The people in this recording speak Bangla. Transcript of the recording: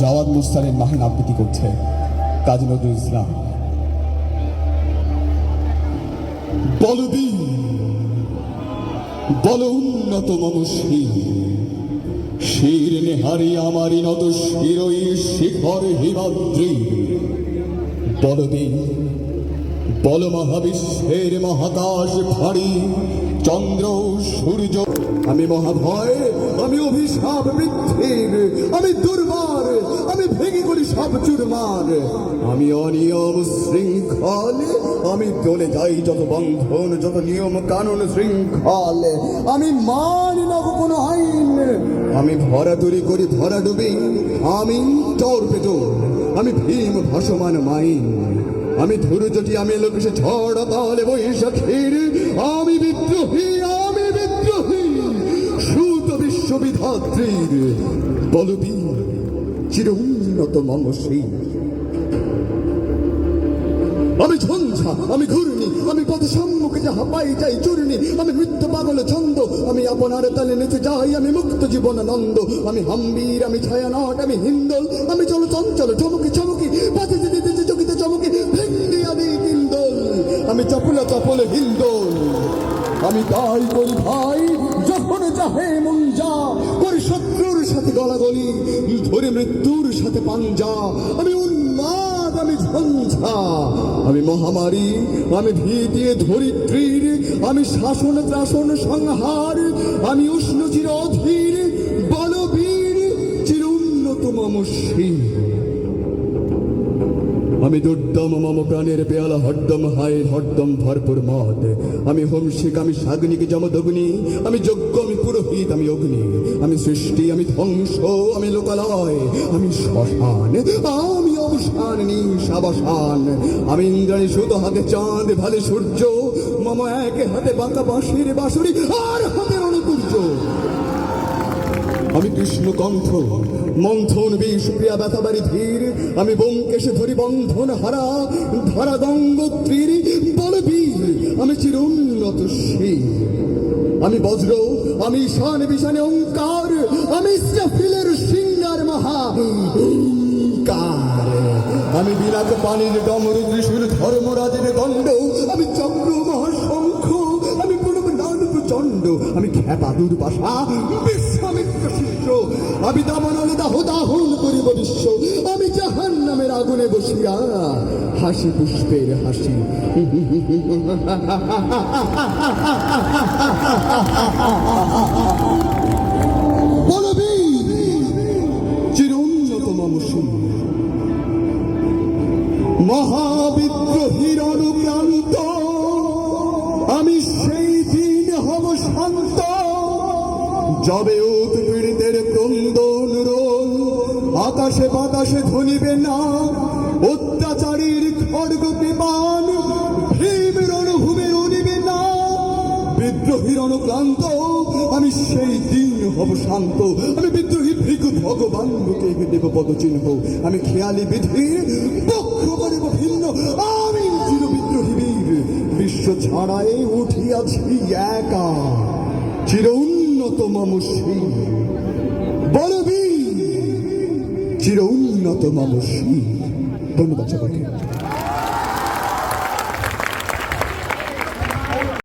জাওয়াদ মুরসালিন মাহিন আবৃত্তি করছে কাজী নজরুল ইসলাম। বলবীর বল উন্নত মম শির, শির নেহারি আমারি নত শিরই শিখর হিমাদ্রি। বলবীর বল মহাবিশ্বের মহাকাশ ভারী চন্দ্র সূর্য। আমি মহাভয়, আমি অভিশাপ বৃদ্ধির, আমি দুর্বার, আমি ভেঙে করি সব চুরমার। আমি অনিয়ম শৃঙ্খল, আমি দলে যাই যত বন্ধন, যত নিয়ম কানুন শৃঙ্খল। আমি মানি না কোনো আইন, আমি ভরাডুবি করি ভরাডুবি, আমি টর্পেডো, আমি ভীম ভাসমান মাইন। আমি ধৈর্যটি, আমি লোকেশে ঝড় তালে বৈশাখীর। আমি বিদ্রোহী, আমি বিদ্রোহী সুত বিশ্ববিধাত্রীর। বলবীর চির উন্নত মম শির। আমি ঝঞ্ঝা, আমি ঘূর্ণি, আমি পথ সম্মুখে যাহা পাই যাই চূর্ণি। আমি মৃত্যু পাগল ছন্দ, আমি আপনার তালে নেচে যাই, আমি মুক্ত জীবন আনন্দ। আমি হাম্বীর, আমি ছায়ানট, আমি হিন্দল, আমি চল চঞ্চল চমকি চমকি পথে যেতে যেতে চকিতে চমকি ভেঙ্গে আদি হিন্দল। আমি চপল চপল হিন্দল, আমি তাই করি ভাই যখন চাহে মন যা, করি শত্রুর সাথে গলাগলি, ধরে মৃত্যুর সাথে পাঞ্জা। আমি উন্মাদ, আমি ঝঞ্ঝা, আমি মহামারী, আমি ভীতি ধরিত্রীর। আমি শাসন ত্রাসন সংহার, আমি উষ্ণ চির অধীর। বলবীর চির উন্নত মম শির। আমি দুর্দম মম প্রাণের পেয়ালা হরদম হায় হরদম ভরপুর মদ। আমি হোমশিক, আমি সাগ্নিক যমদগ্নি, আমি যজ্ঞ, আমি পুরোহিত, আমি অগ্নি। আমি সৃষ্টি, আমি ধ্বংস, আমি লোকালয়, আমি শ্মশান, আমি অবসান নিশাবসান। আমি ইন্দ্রাণী সুত, হাতে চাঁদ ভালে সূর্য, মম এক হাতে বাঁকা বাঁশির বাঁশুরি, আর হাতে রণকুর্য। আমি কৃষ্ণ কণ্ঠ, মন্থন বিষপ্রিয়া ব্যথাবাড়ি ধীর। আমি ব্যোমকেশে ধরি বন্ধন হারা, ধরা গঙ্গোত্রীর। বলবীর আমি চির উন্নত শির। আমি বজ্র, আমি ঈশান বিশানে ওঙ্কার, আমি ইসরাফিলের সিংহার মহা ওঙ্কার। আমি বিলাত পানির ডমরু ত্রিশূল ধর্মরাজের দণ্ড, আমি চক্র মহাশঙ্খ, আমি পূর্ব নাদ প্রচণ্ড। আমি খ্যাপা দুর্বাসা, বিশ্বামিত্র শিষ্য, আমি দাবানল দাহ দাহন করিব বিশ্ব। আমি জাহান্নামের আগুনে বসিয়া হাসি পুষ্পের হাসি। বলবীর চির উন্নত মম শির। মহাবিদ্রোহীর অনুক্রান্ত, আমি সেই দিন হব শান্ত, যবে উৎপীড়িতের ক্রন্দন রোল আকাশে বাতাসে ধ্বনিবে না। অত্যাচারীর খড়গ বিমান ভীম রণভূমে রণিবে না। বিদ্রোহীর অনুক্রান্ত, আমি সেই দিন হব শান্ত। আমি বিদ্রোহী ভিক্ষু ভগবান লোকে দেব পদচিহ্ন। আমি খেয়ালি বিধির পক্ষ করিব ভিন্ন। আমি চির বিদ্রোহী বীর, বিশ্ব ছাড়াই উঠিয়াছি একা, চির উন্নত মম শির। বলবীর চির উন্নত মম শির। ধন্যবাদ সকলকে।